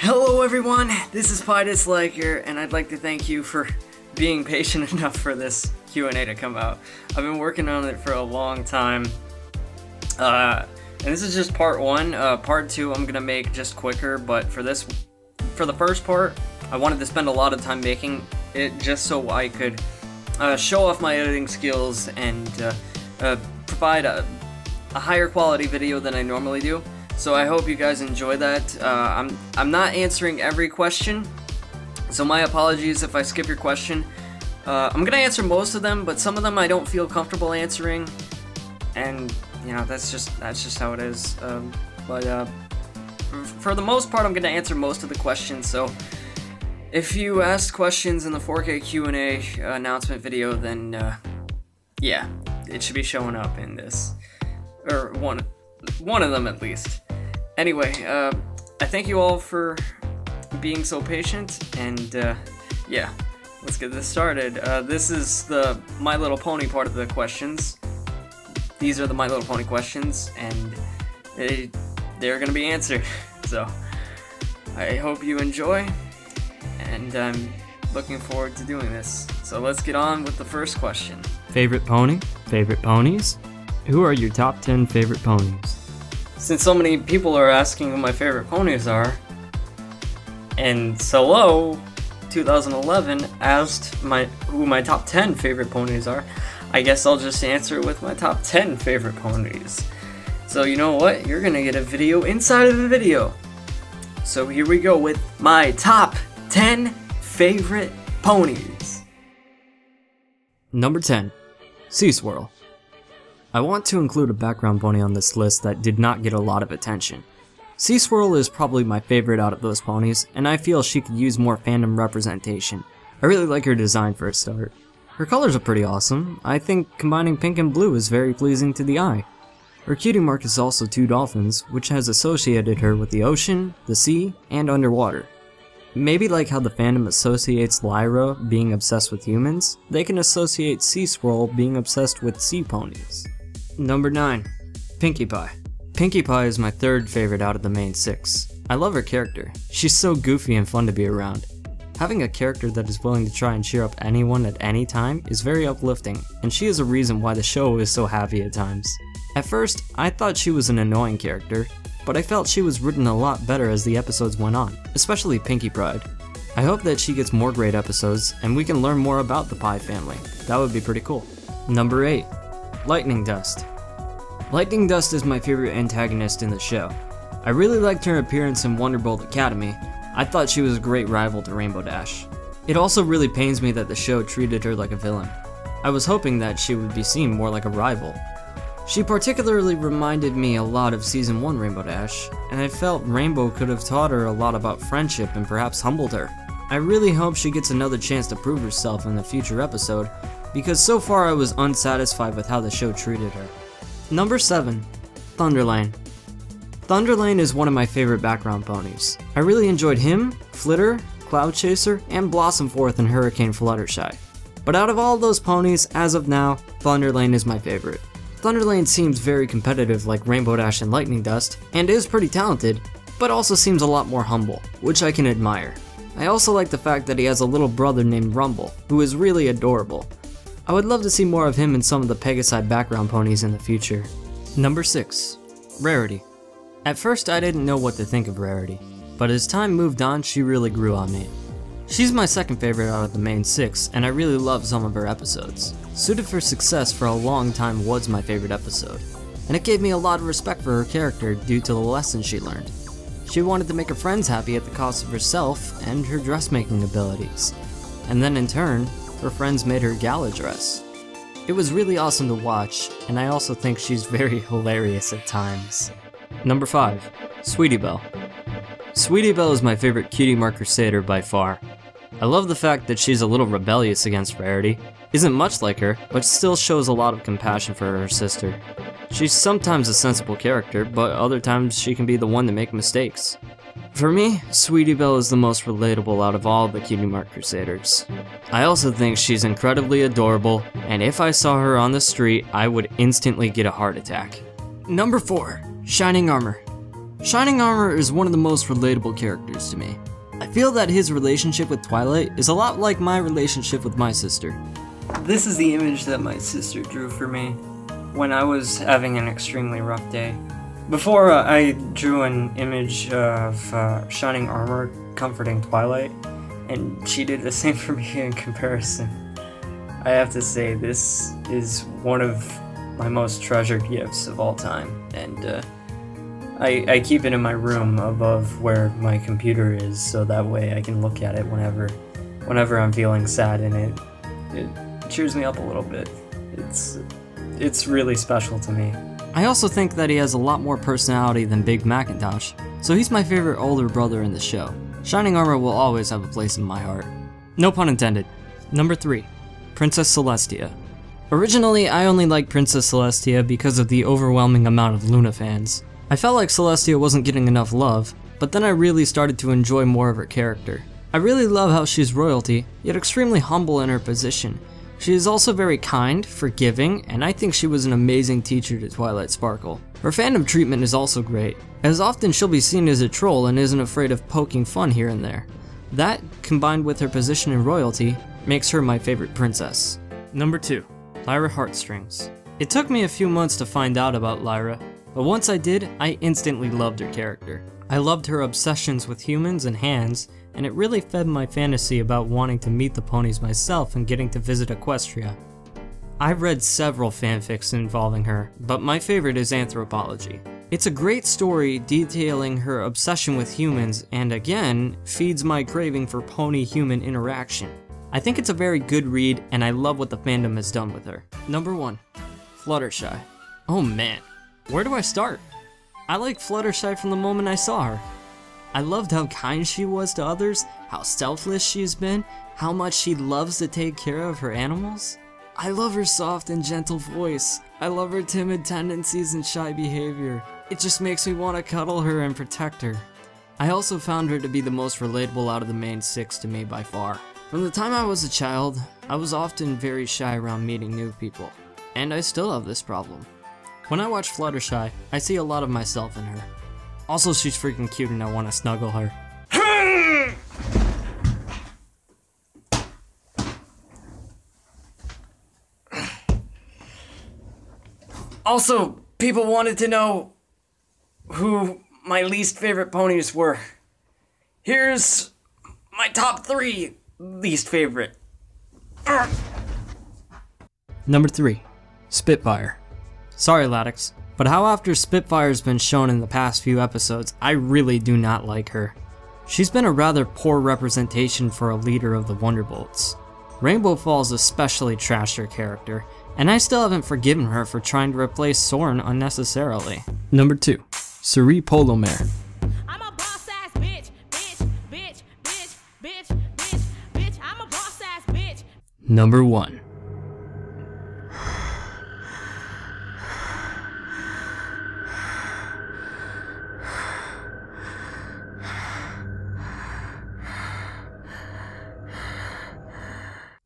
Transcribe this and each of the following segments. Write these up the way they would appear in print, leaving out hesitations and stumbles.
Hello everyone, this is PyDisliker, and I'd like to thank you for being patient enough for this Q&A to come out. I've been working on it for a long time, and this is just part one. Part two I'm gonna make just quicker, but for the first part, I wanted to spend a lot of time making it just so I could show off my editing skills and provide a higher quality video than I normally do. So I hope you guys enjoy that. I'm not answering every question, so my apologies if I skip your question. I'm gonna answer most of them, but some of them I don't feel comfortable answering, and you know that's just how it is. But for the most part, I'm gonna answer most of the questions. So if you asked questions in the 4K Q&A announcement video, then yeah, it should be showing up in this, or one of them at least. Anyway, I thank you all for being so patient, and yeah, let's get this started. This is the My Little Pony part of the questions. These are the My Little Pony questions, and they're gonna be answered. So I hope you enjoy, and I'm looking forward to doing this. So let's get on with the first question. Favorite pony? Favorite ponies? Who are your top 10 favorite ponies? Since so many people are asking who my favorite ponies are, and Solo 2011 asked who my top 10 favorite ponies are, I guess I'll just answer with my top 10 favorite ponies. So you know what? You're gonna get a video inside of the video. So here we go with my top 10 favorite ponies. Number 10. Seaswirl. I want to include a background pony on this list that did not get a lot of attention. Seaswirl is probably my favorite out of those ponies, and I feel she could use more fandom representation. I really like her design for a start. Her colors are pretty awesome. I think combining pink and blue is very pleasing to the eye. Her cutie mark is also 2 dolphins, which has associated her with the ocean, the sea, and underwater. Maybe like how the fandom associates Lyra being obsessed with humans, they can associate Seaswirl being obsessed with sea ponies. Number 9. Pinkie Pie. Pinkie Pie is my third favorite out of the main 6. I love her character. She's so goofy and fun to be around. Having a character that is willing to try and cheer up anyone at any time is very uplifting, and she is a reason why the show is so happy at times. At first, I thought she was an annoying character, but I felt she was written a lot better as the episodes went on, especially Pinkie Pride. I hope that she gets more great episodes, and we can learn more about the Pie family. That would be pretty cool. Number 8. Lightning Dust. Lightning Dust is my favorite antagonist in the show. I really liked her appearance in Wonderbolt Academy. I thought she was a great rival to Rainbow Dash. It also really pains me that the show treated her like a villain. I was hoping that she would be seen more like a rival. She particularly reminded me a lot of Season 1 Rainbow Dash, and I felt Rainbow could have taught her a lot about friendship and perhaps humbled her. I really hope she gets another chance to prove herself in the future episode, because so far I was unsatisfied with how the show treated her. Number 7. Thunderlane. Thunderlane is one of my favorite background ponies. I really enjoyed him, Flitter, Cloud Chaser, and Blossomforth and Hurricane Fluttershy. But out of all those ponies, as of now, Thunderlane is my favorite. Thunderlane seems very competitive like Rainbow Dash and Lightning Dust, and is pretty talented, but also seems a lot more humble, which I can admire. I also like the fact that he has a little brother named Rumble, who is really adorable. I would love to see more of him in some of the Pegasi background ponies in the future. Number 6. Rarity. At first I didn't know what to think of Rarity, but as time moved on she really grew on me. She's my second favorite out of the main 6, and I really love some of her episodes. Suited for Success for a long time was my favorite episode, and it gave me a lot of respect for her character due to the lessons she learned. She wanted to make her friends happy at the cost of herself and her dressmaking abilities, and then in turn, her friends made her gala dress. It was really awesome to watch, and I also think she's very hilarious at times. Number 5. Sweetie Belle. Sweetie Belle is my favorite cutie mark crusader by far. I love the fact that she's a little rebellious against Rarity, isn't much like her, but still shows a lot of compassion for her sister. She's sometimes a sensible character, but other times she can be the one to make mistakes. For me, Sweetie Belle is the most relatable out of all the Cutie Mark Crusaders. I also think she's incredibly adorable, and if I saw her on the street, I would instantly get a heart attack. Number 4. Shining Armor. Shining Armor is one of the most relatable characters to me. I feel that his relationship with Twilight is a lot like my relationship with my sister. This is the image that my sister drew for me when I was having an extremely rough day. Before I drew an image of Shining Armor comforting Twilight, and she did the same for me in comparison. I have to say, this is one of my most treasured gifts of all time, and I keep it in my room above where my computer is, so that way I can look at it whenever I'm feeling sad, and it cheers me up a little bit. It's really special to me. I also think that he has a lot more personality than Big Macintosh, so he's my favorite older brother in the show. Shining Armor will always have a place in my heart. No pun intended. Number 3. Princess Celestia. Originally, I only liked Princess Celestia because of the overwhelming amount of Luna fans. I felt like Celestia wasn't getting enough love, but then I really started to enjoy more of her character. I really love how she's royalty, yet extremely humble in her position. She is also very kind, forgiving, and I think she was an amazing teacher to Twilight Sparkle. Her fandom treatment is also great, as often she'll be seen as a troll and isn't afraid of poking fun here and there. That, combined with her position in royalty, makes her my favorite princess. Number 2. Lyra Heartstrings. It took me a few months to find out about Lyra, but once I did, I instantly loved her character. I loved her obsessions with humans and hands, and it really fed my fantasy about wanting to meet the ponies myself and getting to visit Equestria. I've read several fanfics involving her, but my favorite is Anthropology. It's a great story detailing her obsession with humans and again, feeds my craving for pony-human interaction. I think it's a very good read and I love what the fandom has done with her. Number 1. Fluttershy. Oh man, where do I start? I liked Fluttershy from the moment I saw her. I loved how kind she was to others, how selfless she's been, how much she loves to take care of her animals. I love her soft and gentle voice. I love her timid tendencies and shy behavior. It just makes me want to cuddle her and protect her. I also found her to be the most relatable out of the main 6 to me by far. From the time I was a child, I was often very shy around meeting new people, and I still have this problem. When I watch Fluttershy, I see a lot of myself in her. Also, she's freaking cute and I want to snuggle her. Also, people wanted to know who my least favorite ponies were. Here's my top 3 least favorite. Number 3. Spitfire. Sorry, Ladix, but how after Spitfire's been shown in the past few episodes, I really do not like her. She's been a rather poor representation for a leader of the Wonderbolts. Rainbow Falls especially trashed her character, and I still haven't forgiven her for trying to replace Soren unnecessarily. Number 2. Cerie Polomare. I'm a boss ass bitch, bitch, bitch, bitch, bitch, bitch, bitch. I'm a boss ass bitch. Number 1.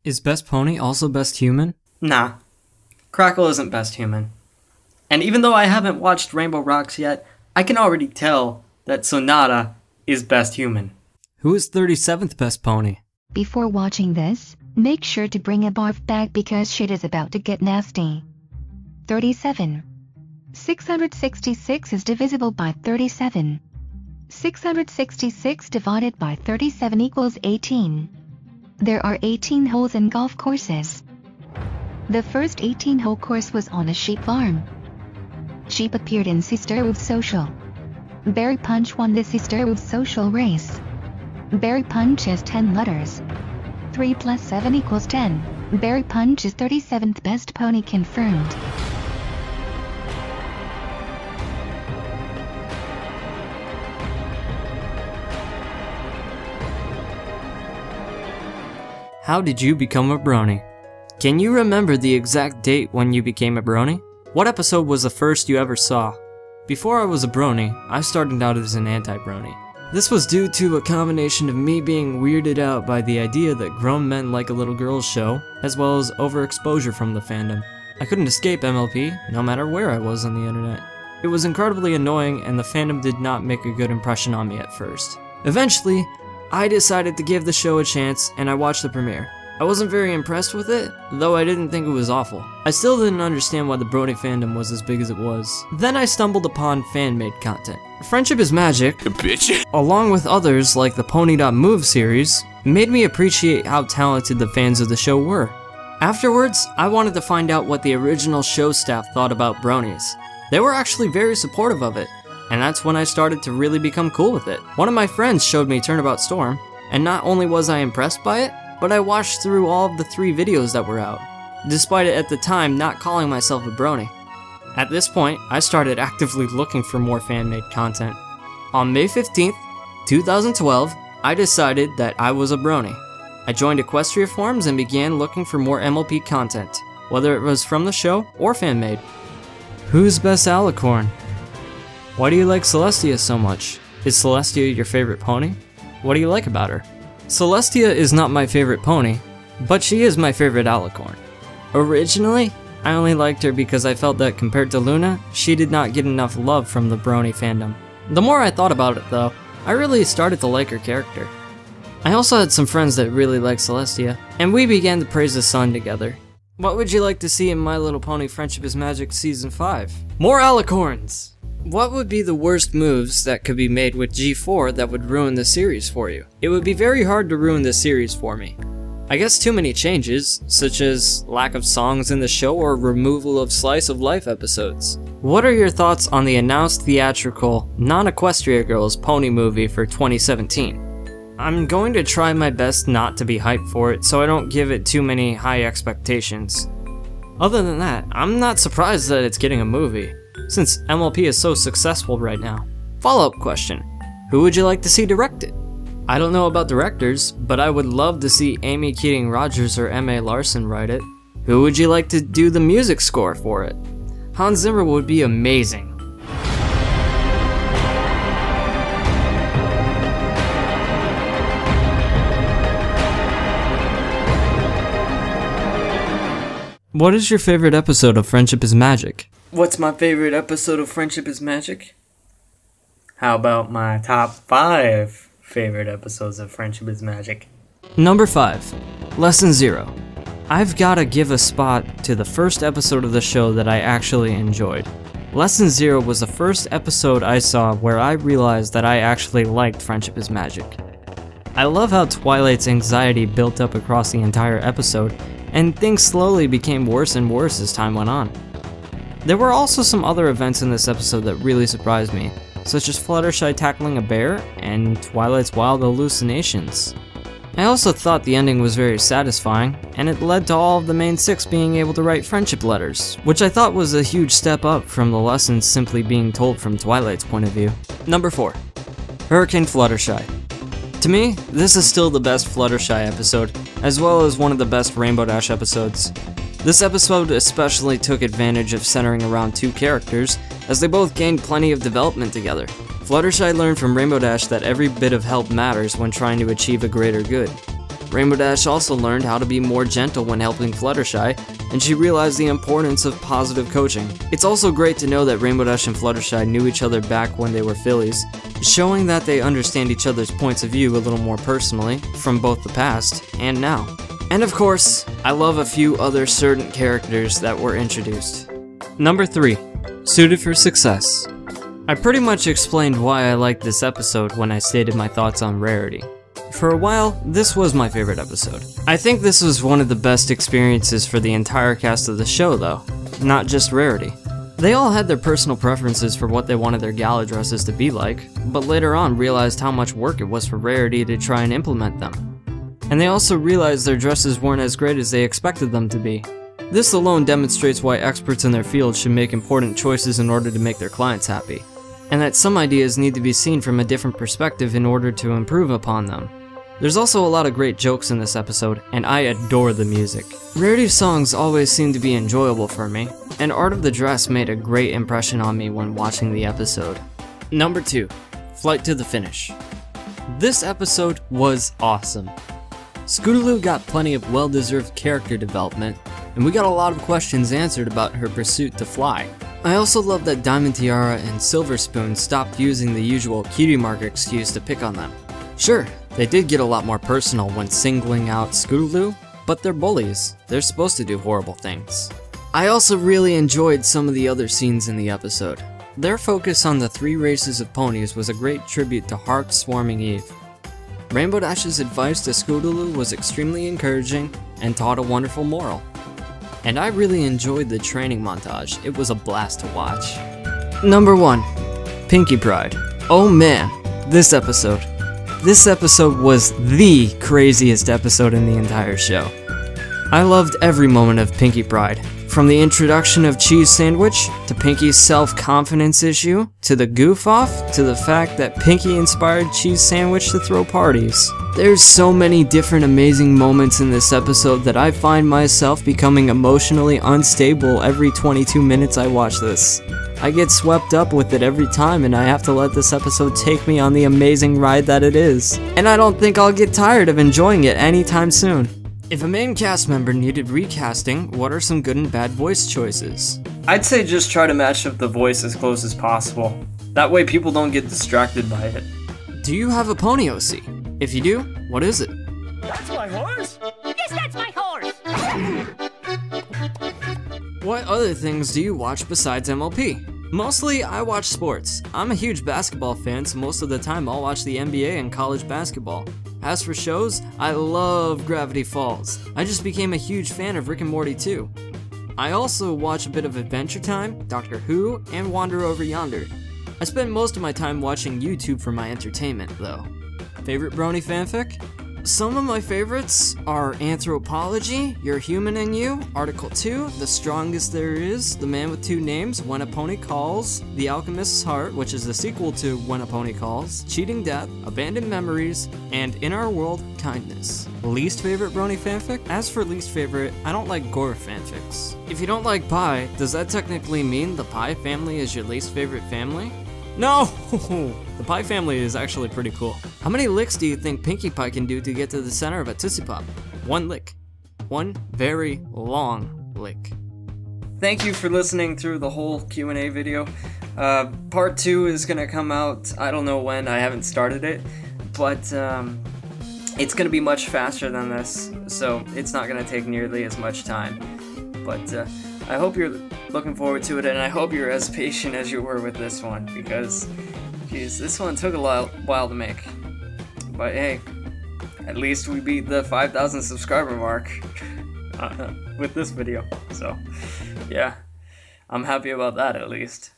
Is Best Pony also Best Human? Nah, Crackle isn't Best Human. And even though I haven't watched Rainbow Rocks yet, I can already tell that Sonata is Best Human. Who is 37th Best Pony? Before watching this, make sure to bring a barf bag because shit is about to get nasty. 37. 666 is divisible by 37. 666 divided by 37 equals 18. There are 18 holes in golf courses. The first 18-hole course was on a sheep farm. Sheep appeared in Sisterhood Social. Berry Punch won the Sisterhood Social race. Berry Punch has 10 letters. 3 plus 7 equals 10. Berry Punch is 37th best pony confirmed. How did you become a brony? Can you remember the exact date when you became a brony? What episode was the first you ever saw? Before I was a brony, I started out as an anti-brony. This was due to a combination of me being weirded out by the idea that grown men like a little girl's show, as well as overexposure from the fandom. I couldn't escape MLP, no matter where I was on the internet. It was incredibly annoying and the fandom did not make a good impression on me at first. Eventually, I decided to give the show a chance and I watched the premiere. I wasn't very impressed with it, though I didn't think it was awful. I still didn't understand why the Brony fandom was as big as it was. Then I stumbled upon fan-made content. Friendship is Magic, bitch, along with others like the Pony.move series, made me appreciate how talented the fans of the show were. Afterwards, I wanted to find out what the original show staff thought about Bronies. They were actually very supportive of it, and that's when I started to really become cool with it. One of my friends showed me Turnabout Storm, and not only was I impressed by it, but I watched through all of the 3 videos that were out, despite it at the time not calling myself a Brony. At this point, I started actively looking for more fan-made content. On May 15th, 2012, I decided that I was a Brony. I joined Equestria forums and began looking for more MLP content, whether it was from the show or fan-made. Who's best Alicorn? Why do you like Celestia so much? Is Celestia your favorite pony? What do you like about her? Celestia is not my favorite pony, but she is my favorite Alicorn. Originally, I only liked her because I felt that compared to Luna, she did not get enough love from the Brony fandom. The more I thought about it though, I really started to like her character. I also had some friends that really liked Celestia, and we began to praise the sun together. What would you like to see in My Little Pony Friendship is Magic Season 5? More Alicorns! What would be the worst moves that could be made with G4 that would ruin the series for you? It would be very hard to ruin the series for me. I guess too many changes, such as lack of songs in the show or removal of slice of life episodes. What are your thoughts on the announced theatrical non-Equestria Girls pony movie for 2017? I'm going to try my best not to be hyped for it so I don't give it too many high expectations. Other than that, I'm not surprised that it's getting a movie, since MLP is so successful right now. Follow-up question, who would you like to see direct it? I don't know about directors, but I would love to see Amy Keating Rogers or M.A. Larson write it. Who would you like to do the music score for it? Hans Zimmer would be amazing. What is your favorite episode of Friendship is Magic? What's my favorite episode of Friendship is Magic? How about my top 5 favorite episodes of Friendship is Magic? Number 5. Lesson 0. I've gotta give a spot to the first episode of the show that I actually enjoyed. Lesson 0 was the first episode I saw where I realized that I actually liked Friendship is Magic. I love how Twilight's anxiety built up across the entire episode, and things slowly became worse and worse as time went on. There were also some other events in this episode that really surprised me, such as Fluttershy tackling a bear and Twilight's wild hallucinations. I also thought the ending was very satisfying, and it led to all of the main 6 being able to write friendship letters, which I thought was a huge step up from the lessons simply being told from Twilight's point of view. Number 4. Hurricane Fluttershy. To me, this is still the best Fluttershy episode, as well as one of the best Rainbow Dash episodes. This episode especially took advantage of centering around 2 characters, as they both gained plenty of development together. Fluttershy learned from Rainbow Dash that every bit of help matters when trying to achieve a greater good. Rainbow Dash also learned how to be more gentle when helping Fluttershy, and she realized the importance of positive coaching. It's also great to know that Rainbow Dash and Fluttershy knew each other back when they were fillies, showing that they understand each other's points of view a little more personally, from both the past and now. And of course, I love a few other certain characters that were introduced. Number 3. Suited for Success. I pretty much explained why I liked this episode when I stated my thoughts on Rarity. For a while, this was my favorite episode. I think this was one of the best experiences for the entire cast of the show though, not just Rarity. They all had their personal preferences for what they wanted their gala dresses to be like, but later on realized how much work it was for Rarity to try and implement them. And they also realized their dresses weren't as great as they expected them to be. This alone demonstrates why experts in their field should make important choices in order to make their clients happy, and that some ideas need to be seen from a different perspective in order to improve upon them. There's also a lot of great jokes in this episode, and I adore the music. Rarity's songs always seem to be enjoyable for me, and Art of the Dress made a great impression on me when watching the episode. Number 2. Flight to the Finish. This episode was awesome. Scootaloo got plenty of well-deserved character development, and we got a lot of questions answered about her pursuit to fly. I also love that Diamond Tiara and Silver Spoon stopped using the usual cutie mark excuse to pick on them. Sure, they did get a lot more personal when singling out Scootaloo, but they're bullies. They're supposed to do horrible things. I also really enjoyed some of the other scenes in the episode. Their focus on the 3 races of ponies was a great tribute to Heartswarming Eve. Rainbow Dash's advice to Scootaloo was extremely encouraging and taught a wonderful moral. And I really enjoyed the training montage. It was a blast to watch. Number 1. Pinkie Pride. Oh man, this episode. This episode was the craziest episode in the entire show. I loved every moment of Pinkie Pride. From the introduction of Cheese Sandwich, to Pinkie's self-confidence issue, to the goof-off, to the fact that Pinkie inspired Cheese Sandwich to throw parties. There's so many different amazing moments in this episode that I find myself becoming emotionally unstable every 22 minutes I watch this. I get swept up with it every time, and I have to let this episode take me on the amazing ride that it is. And I don't think I'll get tired of enjoying it anytime soon. If a main cast member needed recasting, what are some good and bad voice choices? I'd say just try to match up the voice as close as possible. That way people don't get distracted by it. Do you have a pony OC? If you do, what is it? That's my horse! Yes, that's my horse. What other things do you watch besides MLP? Mostly, I watch sports. I'm a huge basketball fan, so most of the time I'll watch the NBA and college basketball. As for shows, I love Gravity Falls. I just became a huge fan of Rick and Morty too. I also watch a bit of Adventure Time, Doctor Who, and Wander Over Yonder. I spend most of my time watching YouTube for my entertainment, though. Favorite Brony fanfic? Some of my favorites are Anthropology, You're Human in You, Article 2, The Strongest There Is, The Man with Two Names, When a Pony Calls, The Alchemist's Heart, which is the sequel to When a Pony Calls, Cheating Death, Abandoned Memories, and In Our World, Kindness. Least favorite Brony fanfic? As for least favorite, I don't like gore fanfics. If you don't like Pie, does that technically mean the Pie family is your least favorite family? No! The Pie family is actually pretty cool. How many licks do you think Pinkie Pie can do to get to the center of a Tootsie Pop? 1 lick. 1 very long lick. Thank you for listening through the whole Q&A video. Part 2 is going to come out, I don't know when, I haven't started it, but it's going to be much faster than this, so it's not going to take nearly as much time. But I hope you're looking forward to it, and I hope you're as patient as you were with this one, because, geez, this one took a while to make. But hey, at least we beat the 5,000 subscriber mark with this video, so yeah, I'm happy about that at least.